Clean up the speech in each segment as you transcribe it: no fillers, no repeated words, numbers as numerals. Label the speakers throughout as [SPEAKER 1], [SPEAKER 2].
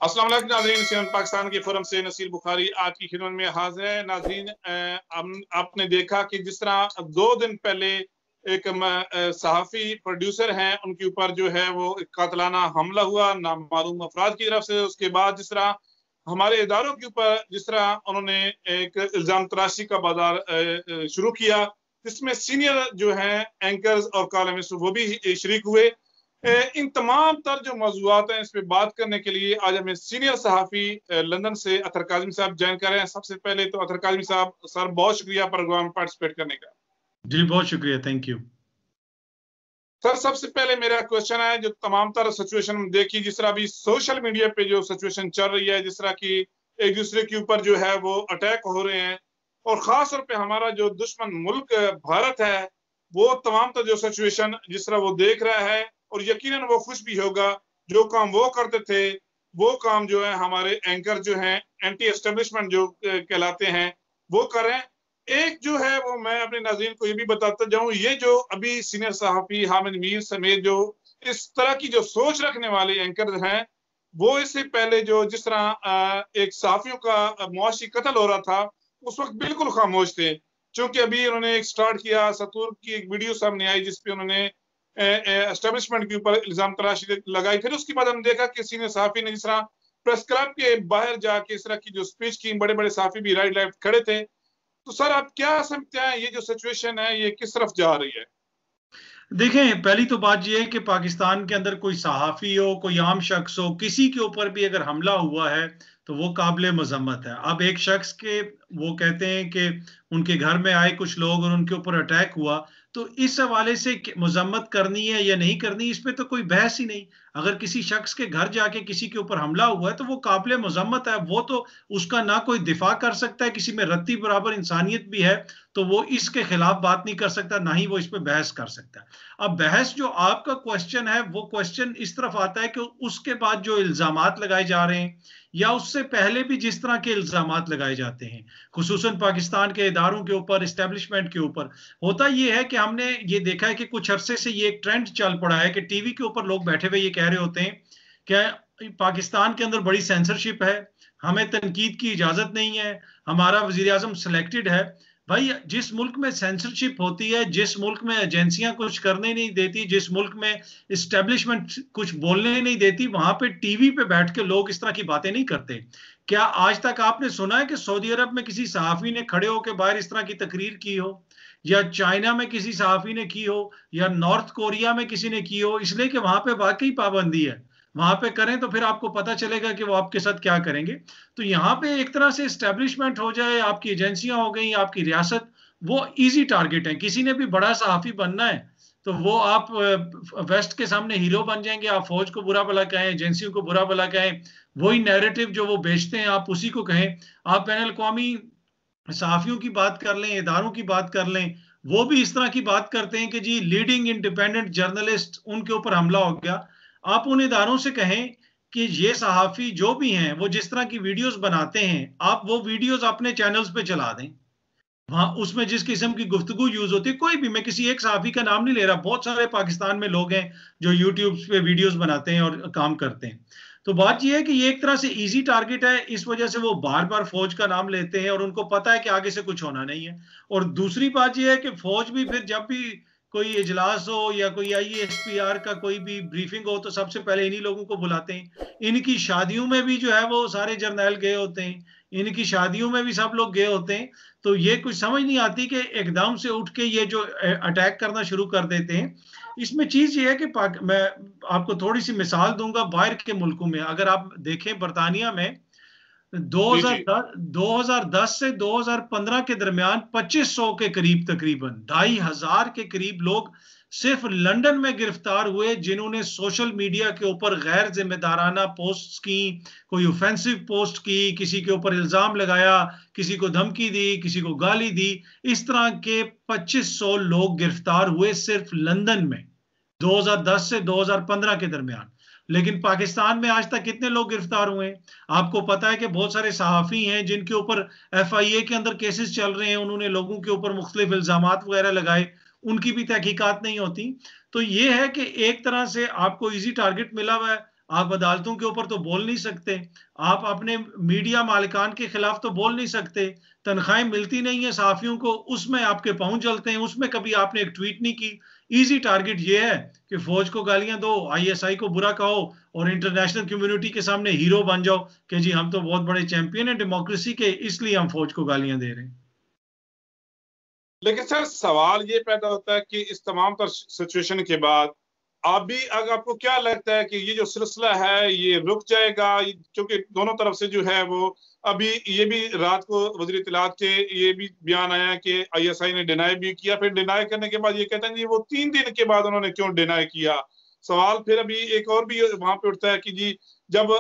[SPEAKER 1] अस्सलाम वालेकुम नाज़रीन, CNN पाकिस्तान के फोरम से नसीर बुखारी आपकी खिदमत में हाजिर है। नाज़रीन, आपने देखा कि जिस तरह 2 दिन पहले एक सहाफ़ी प्रोड्यूसर हैं, उनके ऊपर जो है वो एक कातिलाना हमला हुआ नामालूम अफराद की तरफ से। उसके बाद जिस तरह हमारे इदारों के ऊपर जिस तरह उन्होंने एक इल्ज़ाम तराशी का बाजार शुरू किया, जिसमें सीनियर जो हैं एंकर्स और कॉलमिस्ट वो भी शरीक हुए। इन तमाम तर जो मौजूआत हैं, इस पे बात करने के लिए आज हमें सीनियर सहाफ़ी लंदन से अतर काज़मी साहब ज्वाइन कर रहे हैं। सबसे पहले तो अतर काज़मी साहब, सर बहुत शुक्रिया प्रोग्राम में पार्टिसिपेट करने का।
[SPEAKER 2] जी बहुत शुक्रिया, थैंक यू
[SPEAKER 1] सर। सबसे पहले मेरा क्वेश्चन है, जो तमाम तरह सिचुएशन देखी, जिस तरह अभी सोशल मीडिया पे जो सिचुएशन चल रही है, जिस तरह की एक दूसरे के ऊपर जो है वो अटैक हो रहे हैं, और खास तौर पे हमारा जो दुश्मन मुल्क भारत है, वो तमाम तरह जो सिचुएशन जिस तरह वो देख रहा है, और यकीनन वो खुश भी होगा। जो काम वो करते थे वो काम जो है हमारे एंकर जो हैं एंटी एस्टेब्लिशमेंट जो कहलाते हैं वो करें। एक जो है वो मैं अपने नाज़रीन को ये भी बताता जाऊं, ये जो अभी सीनियर सहाफ़ी हामिद मीर समेत जो इस तरह की जो सोच रखने वाले एंकर हैं, वो इससे पहले जो जिस तरह एक सहाफ़ियों का मुआशी कत्ल हो रहा था, उस वक्त बिल्कुल खामोश थे। चूंकि अभी उन्होंने एक स्टार्ट किया, सतूर की एक वीडियो सामने आई जिसपे उन्होंने एस्टेब्लिशमेंट के ऊपर इल्जाम तराशी लगाई। फिर उसके बाद हमने देखा कि सीनियर सहाफ़ी ने जिस तरह प्रेस क्लब के बाहर जाके इस तरह की जो स्पीच की, बड़े बड़े सहाफ़ी भी राइट लेफ्ट खड़े थे। तो सर आप क्या समझते हैं, ये जो सिचुएशन है ये किस तरफ जा रही है?
[SPEAKER 2] देखें, पहली तो बात यह है कि पाकिस्तान के अंदर कोई सहाफ़ी हो, कोई आम शख्स हो, किसी के ऊपर भी अगर हमला हुआ है तो वो काबिल मजम्मत है। अब एक शख्स के वो कहते हैं कि उनके घर में आए कुछ लोग और उनके ऊपर अटैक हुआ, तो इस हवाले से मजम्मत करनी है या नहीं करनी, इस पे तो कोई बहस ही नहीं। अगर किसी शख्स के घर जाके किसी के ऊपर हमला हुआ है तो वो काबिल मजम्मत है। वो तो उसका ना कोई दिफा कर सकता है, किसी में रत्ती बराबर इंसानियत भी है तो वो इसके खिलाफ बात नहीं कर सकता, ना ही वो इस पे बहस कर सकता है। अब बहस जो आपका क्वेश्चन है वो क्वेश्चन इस तरफ आता है कि उसके बाद जो इल्जामात लगाए जा रहे हैं या उससे पहले भी जिस तरह के इल्जामात लगाए जाते हैं, खुसूसन पाकिस्तान के इदारों के ऊपर, इस्टेब्लिशमेंट के ऊपर, होता यह है कि हमने ये देखा है कि कुछ अरसे से ये एक ट्रेंड चल पड़ा है कि टीवी के ऊपर लोग बैठे हुए ये कह रहे होते हैं कि पाकिस्तान के अंदर बड़ी सेंसरशिप है, हमें तनकीद की इजाजत नहीं है, हमारा वजीर आजम सिलेक्टेड है। भाई, जिस मुल्क में सेंसरशिप होती है, जिस मुल्क में एजेंसियां कुछ करने नहीं देती, जिस मुल्क में इस्टेब्लिशमेंट कुछ बोलने नहीं देती, वहां पे टीवी पे बैठ के लोग इस तरह की बातें नहीं करते। क्या आज तक आपने सुना है कि सऊदी अरब में किसी सहाफी ने खड़े होकर बाहर इस तरह की तकरीर की हो, या चाइना में किसी सहाफी ने की हो, या नॉर्थ कोरिया में किसी ने की हो? इसलिए कि वहां पे वाकई पाबंदी है। वहां पे करें तो फिर आपको पता चलेगा कि वो आपके साथ क्या करेंगे। तो यहाँ पे एक तरह से स्टैब्लिशमेंट हो जाए, आपकी एजेंसियां हो गई, आपकी रियासत, वो इजी टारगेट है। किसी ने भी बड़ा सहाफी बनना है तो वो आप वेस्ट के सामने हीरो बन जाएंगे, आप फौज को बुरा भला कहें, एजेंसियों को बुरा भला कहें, वही नैरेटिव जो वो बेचते हैं आप उसी को कहें। आप बैन अल-अक़वामी सहाफियों की बात कर लें, इदारों की बात कर लें, वो भी इस तरह की बात करते हैं कि जी लीडिंग इंडिपेंडेंट जर्नलिस्ट, उनके ऊपर हमला हो गया। आप उन इदारों से कहें कि ये सहाफी जो भी हैं वो जिस तरह की वीडियोस बनाते हैं, आप वो वीडियोस अपने चैनल्स पे चला दें। वहां उसमें जिस किस्म की गुफ्तगू यूज होती है, कोई भी, मैं किसी एक सहाफी का नाम नहीं ले रहा, बहुत सारे पाकिस्तान में लोग हैं जो यूट्यूब पे वीडियोस बनाते हैं और काम करते हैं। तो बात यह है कि ये एक तरह से इजी टारगेट है, इस वजह से वो बार बार फौज का नाम लेते हैं और उनको पता है कि आगे से कुछ होना नहीं है। और दूसरी बात यह है कि फौज भी फिर जब भी कोई इजलास हो या कोई IESPR का कोई भी ब्रीफिंग हो तो सबसे पहले इन्हीं लोगों को बुलाते हैं। इनकी शादियों में भी जो है वो सारे जर्नैल गए होते हैं, इनकी शादियों में भी सब लोग गए होते हैं। तो ये कुछ समझ नहीं आती कि एकदम से उठ के ये जो अटैक करना शुरू कर देते हैं। इसमें चीज ये है कि मैं आपको थोड़ी सी मिसाल दूंगा बाहर के मुल्कों में। अगर आप देखें बरतानिया में 2010 से 2015 के दरमियान 2500 के करीब, तकरीबन 2500 के करीब लोग सिर्फ लंदन में गिरफ्तार हुए जिन्होंने सोशल मीडिया के ऊपर गैर जिम्मेदाराना पोस्ट की, कोई ऑफेंसिव पोस्ट की, किसी के ऊपर इल्जाम लगाया, किसी को धमकी दी, किसी को गाली दी। इस तरह के 2500 लोग गिरफ्तार हुए सिर्फ लंदन में 2010 से 2015 के दरमियान। लेकिन पाकिस्तान में आज तक कितने लोग गिरफ्तार हुए हैं? आपको पता है कि बहुत सारे सहाफी हैं जिनके ऊपर FIA के अंदर केसेस चल रहे हैं, उन्होंने लोगों के ऊपर मुख्तलिफ इल्जामात वगैरह लगाए, उनकी भी तहकीकात नहीं होती। तो ये है कि एक तरह से आपको इजी टारगेट मिला हुआ है। आप अदालतों के ऊपर तो बोल नहीं सकते, आप अपने मीडिया मालिकान के खिलाफ तो बोल नहीं सकते, तनख्वाहें मिलती नहीं है सहाफियों को, उसमें आपके पाँव जलते हैं, उसमें कभी आपने एक ट्वीट नहीं की। इजी टारगेट ये है कि फौज को गालियां दो, आईएसआई को बुरा कहो और इंटरनेशनल कम्युनिटी के सामने हीरो बन जाओ कि जी हम तो बहुत बड़े चैंपियन हैं डेमोक्रेसी के, इसलिए हम फौज को गालियां दे रहे हैं।
[SPEAKER 1] लेकिन सर सवाल ये पैदा होता है कि इस तमाम तर सिचुएशन के बाद अभी अगर आपको क्या लगता है कि ये जो सिलसिला है ये रुक जाएगा, क्योंकि दोनों तरफ से जो है वो अभी ये भी रात को वज़ीर इत्तलात के ये भी बयान आया कि आईएसआई ने डिनाई भी किया, फिर डिनाई करने के बाद ये कहते हैं जी वो 3 दिन के बाद उन्होंने क्यों डिनाई किया। सवाल फिर अभी एक और भी वहां पे उठता है कि जी जब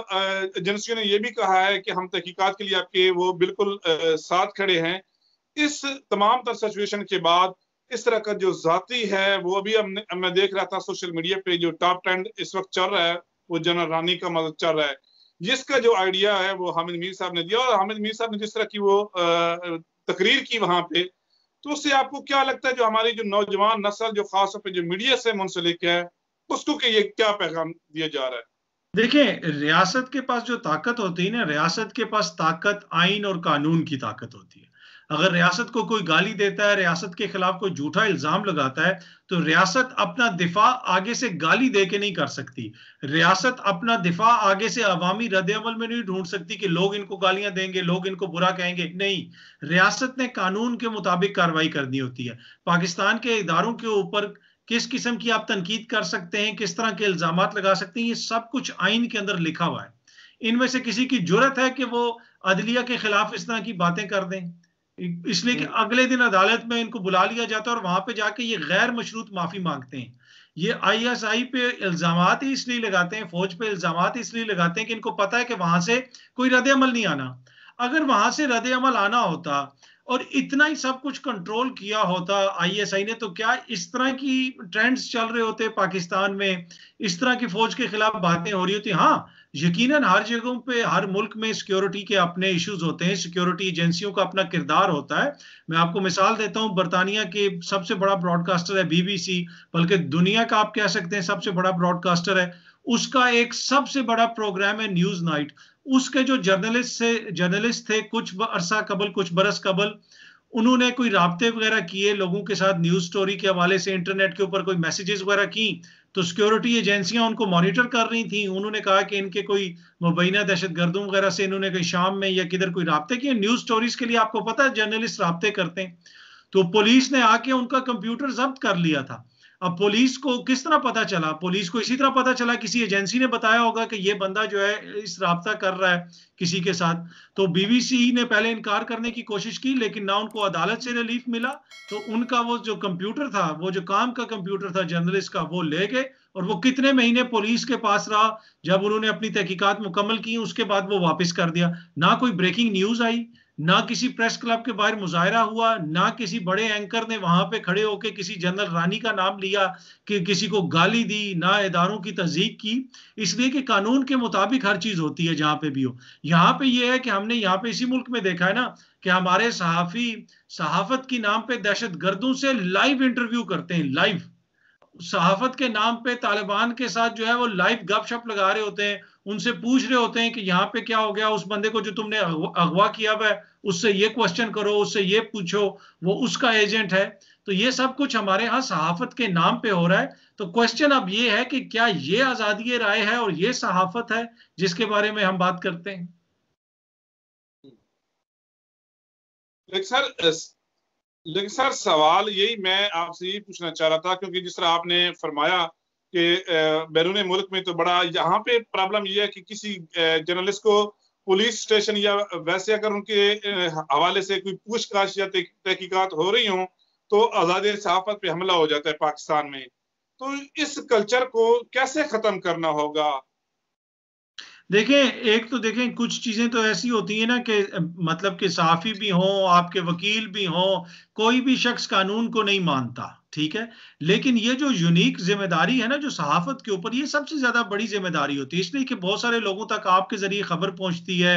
[SPEAKER 1] एजेंसियों ने ये भी कहा है कि हम तहकीकात के लिए आपके वो बिल्कुल साथ खड़े हैं, इस तमाम तर सिचुएशन के बाद इस तरह का जो जाती है वो अभी मैं देख रहा था सोशल मीडिया पे जो टॉप ट्रेंड इस वक्त चल रहा है वो जनरल रानी का मदद चल रहा है, जिसका जो आइडिया है वो हामिद मीर साहब ने दिया, और हामिद मीर साहब ने जिस तरह की वो तकरीर की वहां पे, तो उससे आपको क्या लगता है जो हमारी जो नौजवान नस्ल जो खासतौर पर जो मीडिया से मुंसलिक है उसको कि ये क्या पैगाम दिया जा रहा है?
[SPEAKER 2] देखिए, रियासत के पास जो ताकत होती है ना, रियासत के पास ताकत आइन और कानून की ताकत होती है। अगर रियासत को कोई गाली देता है, रियासत के खिलाफ कोई झूठा इल्जाम लगाता है, तो रियासत अपना दिफा आगे से गाली दे के नहीं कर सकती। रियासत अपना दिफा आगे से अवामी रद्द-ए-अमल में नहीं ढूंढ सकती कि लोग इनको गालियां देंगे, लोग इनको बुरा कहेंगे। नहीं, रियासत ने कानून के मुताबिक कार्रवाई करनी होती है। पाकिस्तान के इदारों के ऊपर किस किस्म की आप तनकीद कर सकते हैं, किस तरह के इल्जामात लगा सकते हैं, ये सब कुछ आइन के अंदर लिखा हुआ है। इनमें से किसी की जुर्रत है कि वो अदलिया के खिलाफ इस तरह की बातें कर दें? इसलिए कि अगले दिन अदालत में इनको बुला लिया जाता है और वहां पे जाके ये गैर मशरूत माफी मांगते हैं। ये आईएसआई पे इल्जामात ही इसलिए लगाते हैं, फौज पे इल्जामात इसलिए लगाते हैं कि इनको पता है कि वहां से कोई रद्द अमल नहीं आना। अगर वहां से रद्द अमल आना होता और इतना ही सब कुछ कंट्रोल किया होता आईएसआई ने, तो क्या इस तरह की ट्रेंड्स चल रहे होते पाकिस्तान में, इस तरह की फौज के खिलाफ बातें हो रही होती? हाँ, यकीनन हर जगहों पे हर मुल्क में सिक्योरिटी के अपने इश्यूज होते हैं, सिक्योरिटी एजेंसियों का अपना किरदार होता है। मैं आपको मिसाल देता हूं, बर्तानिया के सबसे बड़ा ब्रॉडकास्टर है बीबीसी, बल्कि दुनिया का आप कह सकते हैं सबसे बड़ा ब्रॉडकास्टर है। उसका एक सबसे बड़ा प्रोग्राम है न्यूज नाइट। उसके जो जर्नलिस्ट थे कुछ अरसा कबल, कुछ बरस कबल, उन्होंने कोई राब्ते वगैरह किए लोगों के साथ, न्यूज स्टोरी के हवाले से इंटरनेट के ऊपर कोई मैसेजेस वगैरह की, तो सिक्योरिटी एजेंसियां उनको मॉनिटर कर रही थी। उन्होंने कहा कि इनके कोई मुबैना दहशतगर्दों वगैरह से इन्होंने कहीं शाम में या किधर कोई राब्ते किए। न्यूज स्टोरीज के लिए आपको पता है जर्नलिस्ट राब्ते करते हैं। तो पुलिस ने आके उनका कंप्यूटर जब्त कर लिया था। अब पुलिस को किस तरह पता चला? पुलिस को इसी तरह पता चला, किसी एजेंसी ने बताया होगा कि ये बंदा जो है इस राब्ता कर रहा है किसी के साथ। तो बीबीसी ने पहले इनकार करने की कोशिश की, लेकिन ना उनको अदालत से रिलीफ मिला, तो उनका वो जो कंप्यूटर था, वो जो काम का कंप्यूटर था जर्नलिस्ट का, वो ले गए और वो कितने महीने पुलिस के पास रहा। जब उन्होंने अपनी तहकीकात मुकम्मल की उसके बाद वो वापस कर दिया। ना कोई ब्रेकिंग न्यूज आई, ना किसी प्रेस क्लब के बाहर मुजाहरा हुआ, ना किसी बड़े एंकर ने वहां पे खड़े होकर किसी जनरल रानी का नाम लिया कि किसी को गाली दी, ना इदारों की तस्दीक की। इसलिए कि कानून के मुताबिक हर चीज होती है जहां पे भी हो। यहाँ पे ये है कि हमने यहाँ पे इसी मुल्क में देखा है ना कि हमारे सहाफी सहाफत की नाम पे दहशत गर्दों से लाइव इंटरव्यू करते हैं। लाइव सहाफत के नाम पे तालिबान के साथ जो है वो लाइव गपशप लगा रहे होते हैं, उनसे पूछ रहे होते हैं कि यहाँ पे क्या हो गया, उस बंदे को जो तुमने अगवा किया हुआ है उससे ये क्वेश्चन करो, उससे ये पूछो, वो उसका एजेंट है। तो ये सब कुछ हमारे यहाँ सहाफत के नाम पे हो रहा है। तो क्वेश्चन अब ये है कि क्या ये आजादी राय है और ये सहाफत है जिसके बारे में हम बात करते हैं?
[SPEAKER 1] लेकिन सर सवाल यही मैं आपसे यही पूछना चाह रहा था, क्योंकि जिस तरह आपने फरमाया कि बैरून मुल्क में तो बड़ा यहाँ पे प्रॉब्लम यह है कि किसी जर्नलिस्ट को पुलिस स्टेशन या वैसे अगर उनके हवाले से कोई पूछताछ या तहकीकात हो रही हो तो आजादी सहाफत पे हमला हो जाता है पाकिस्तान में। तो इस कल्चर को कैसे खत्म करना होगा?
[SPEAKER 2] देखें, एक तो देखें कुछ चीजें तो ऐसी होती है ना कि मतलब कि सहाफी भी हो, आपके वकील भी हो, कोई भी शख्स कानून को नहीं मानता, ठीक है, लेकिन ये जो यूनिक जिम्मेदारी है ना जो सहाफत के ऊपर, ये सबसे ज्यादा बड़ी जिम्मेदारी होती है, इसलिए कि बहुत सारे लोगों तक आपके जरिए खबर पहुंचती है,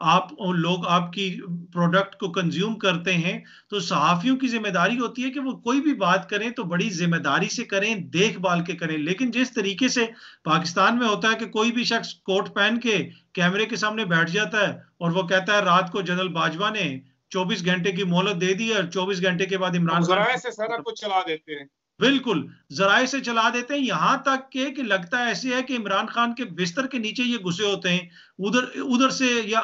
[SPEAKER 2] आप लोग आपकी प्रोडक्ट को कंज्यूम करते हैं। तो सहाफियों की जिम्मेदारी होती है कि वो कोई भी बात करें तो बड़ी जिम्मेदारी से करें, देखभाल के करें। लेकिन जिस तरीके से पाकिस्तान में होता है कि कोई भी शख्स कोट पहन के कैमरे के सामने बैठ जाता है और वो कहता है रात को जनरल बाजवा ने 24 घंटे की मोहलत दे दी और 24 घंटे के बाद इमरान खान
[SPEAKER 1] जराए से सारा कुछ चला देते हैं।
[SPEAKER 2] बिल्कुल जराए से चला देते हैं, यहां तक के कि लगता है ऐसे है कि इमरान खान के बिस्तर के नीचे ये घुसे होते हैं, उधर उधर से, या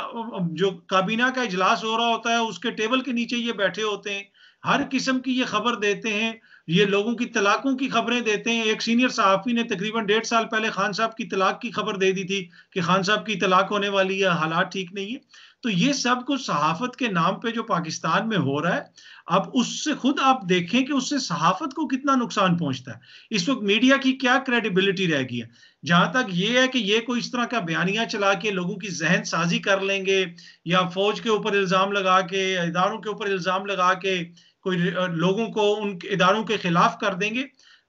[SPEAKER 2] जो काबीना का इजलास हो रहा होता है उसके टेबल के नीचे ये बैठे होते हैं, हर किस्म की ये खबर देते हैं। ये लोगों की तलाकों की खबरें देते हैं। एक सीनियर सहाफी ने तकरीबन 1.5 साल पहले खान साहब की तलाक की खबर दे दी थी कि खान साहब की तलाक होने वाली है, हालात ठीक नहीं है। तो ये सब कुछ सहाफत के नाम पे जो पाकिस्तान में हो रहा है, अब उससे खुद आप देखें कि उससे सहाफत को कितना नुकसान पहुंचता है। इस वक्त मीडिया की क्या क्रेडिबिलिटी रह गई है। जहां तक ये है कि ये कोई इस तरह का बयानिया चला के लोगों की जहन साजी कर लेंगे, या फौज के ऊपर इल्जाम लगा के, इदारों के ऊपर इल्जाम लगा के कोई लोगों को उन इदारों के खिलाफ कर देंगे।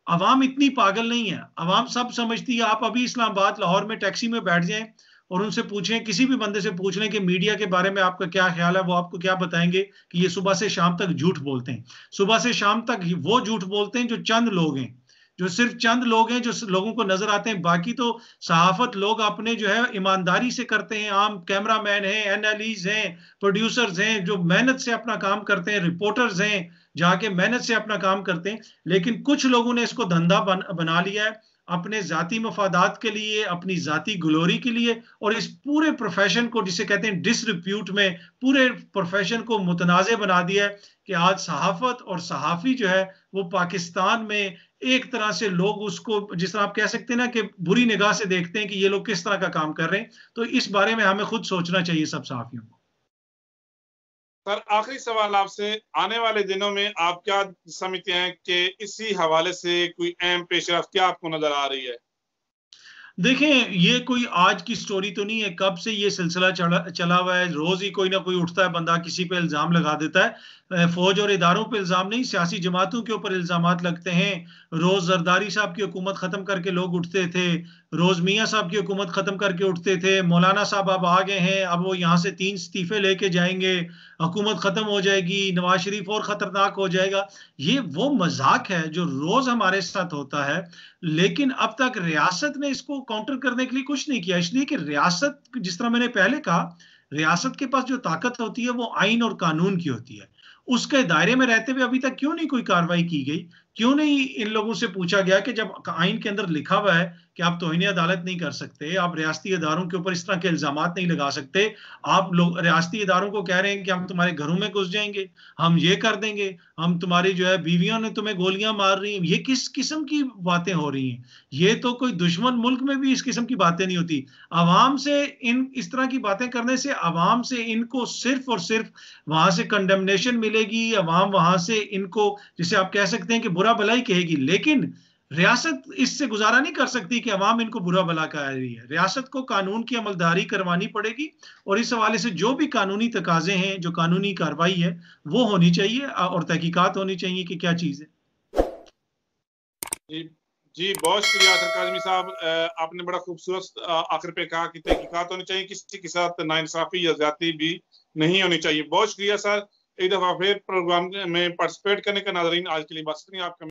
[SPEAKER 2] अवाम इतनी पागल नहीं है, अवाम सब समझती है। आप अभी इस्लामाबाद लाहौर में टैक्सी में बैठ जाएं और उनसे पूछें, किसी भी बंदे से पूछ लें कि मीडिया के बारे में आपका क्या ख्याल है, वो आपको क्या बताएंगे कि ये सुबह से शाम तक झूठ बोलते हैं। सुबह से शाम तक वो झूठ बोलते हैं जो चंद लोग हैं, जो सिर्फ चंद लोग हैं जो लोगों को नजर आते हैं। बाकी तो सहाफत लोग अपने जो है ईमानदारी से करते हैं। आम कैमरामैन हैं, एनालिस्ट हैं, प्रोड्यूसर्स हैं जो मेहनत से अपना काम करते हैं, रिपोर्टर्स हैं जाके मेहनत से अपना काम करते हैं। लेकिन कुछ लोगों ने इसको धंधा बना लिया है अपने जाती मफादात के लिए, अपनी जाती ग्लोरी के लिए, और इस पूरे प्रोफेशन को, जिसे कहते हैं डिसरिप्यूट में, पूरे प्रोफेशन को मुतनाज़े बना दिया है कि आज सहाफत और सहाफ़ी जो है वो पाकिस्तान में एक तरह से लोग उसको, जिस तरह आप कह सकते हैं ना कि बुरी निगाह से देखते हैं कि ये लोग किस तरह का काम कर रहे हैं। तो इस बारे में हमें खुद सोचना चाहिए सब सहाफ़ियों को।
[SPEAKER 1] सर आखिरी सवाल आपसे, आने वाले दिनों में आप क्या समझते हैं कि इसी हवाले से कोई अहम पेशरफ्त क्या आपको नजर आ रही है?
[SPEAKER 2] देखें, ये कोई आज की स्टोरी तो नहीं है, कब से ये सिलसिला चला हुआ है। रोज ही कोई ना कोई उठता है बंदा, किसी पे इल्जाम लगा देता है। फौज और इदारों पे इल्जाम नहीं, सियासी जमातों के ऊपर इल्जामात लगते हैं। रोज जरदारी साहब की हुकूमत खत्म करके लोग उठते थे, रोज मियाँ साहब की हुकूमत खत्म करके उठते थे। मौलाना साहब अब आ गए हैं, अब वो यहाँ से 3 इस्तीफे लेके जाएंगे, हुकूमत खत्म हो जाएगी, नवाज शरीफ और खतरनाक हो जाएगा। ये वो मजाक है जो रोज हमारे साथ होता है। लेकिन अब तक रियासत ने इसको काउंटर करने के लिए कुछ नहीं किया, इसलिए कि रियासत, जिस तरह मैंने पहले कहा, रियासत के पास जो ताकत होती है वो आइन और कानून की होती है। उसके दायरे में रहते हुए अभी तक क्यों नहीं कोई कार्रवाई की गई? क्यों नहीं इन लोगों से पूछा गया कि जब आइन के अंदर लिखा हुआ है कि आप तौहीन अदालत नहीं कर सकते, आप रियासती इदारों के ऊपर इस तरह के इल्जामात नहीं लगा सकते, आप लोग रियासती इदारों को कह रहे हैं कि हम तुम्हारे घरों में घुस जाएंगे, हम ये कर देंगे, हम तुम्हारी जो है बीवियों ने तुम्हें गोलियां मार रही हैं, ये किस किस्म की बातें हो रही हैं? ये तो कोई दुश्मन मुल्क में भी इस किस्म की बातें नहीं होती। अवाम से इस तरह की बातें करने से अवाम से इनको सिर्फ और सिर्फ वहां से कंडेमनेशन मिलेगी, अवाम वहां से इनको, जिसे आप कह सकते हैं कि बुरा भला ही कहेगी। लेकिन रियासत इससे गुजारा नहीं कर सकती कि अवाम इनको बुरा भला कह रही है। रियासत को कानून की अमलदारी करवानी पड़ेगी, और इस हवाले से जो भी कानूनी तकाजे हैं, जो कानूनी कार्रवाई है, वो होनी चाहिए और तहकीकात होनी चाहिए कि क्या चीज है।
[SPEAKER 1] जी जी, बहुत शुक्रिया सर काज़मी साहब। आपने बड़ा खूबसूरत आखिर पे कहा कि तहकीकात होनी चाहिए, किसी के साथ नाइंसाफी या ज्यादती भी नहीं होनी चाहिए। बहुत शुक्रिया सर, एक दफा फिर प्रोग्राम में पार्टिसिपेट करने का। नाज़रीन, आज के लिए बस इतना ही। आपका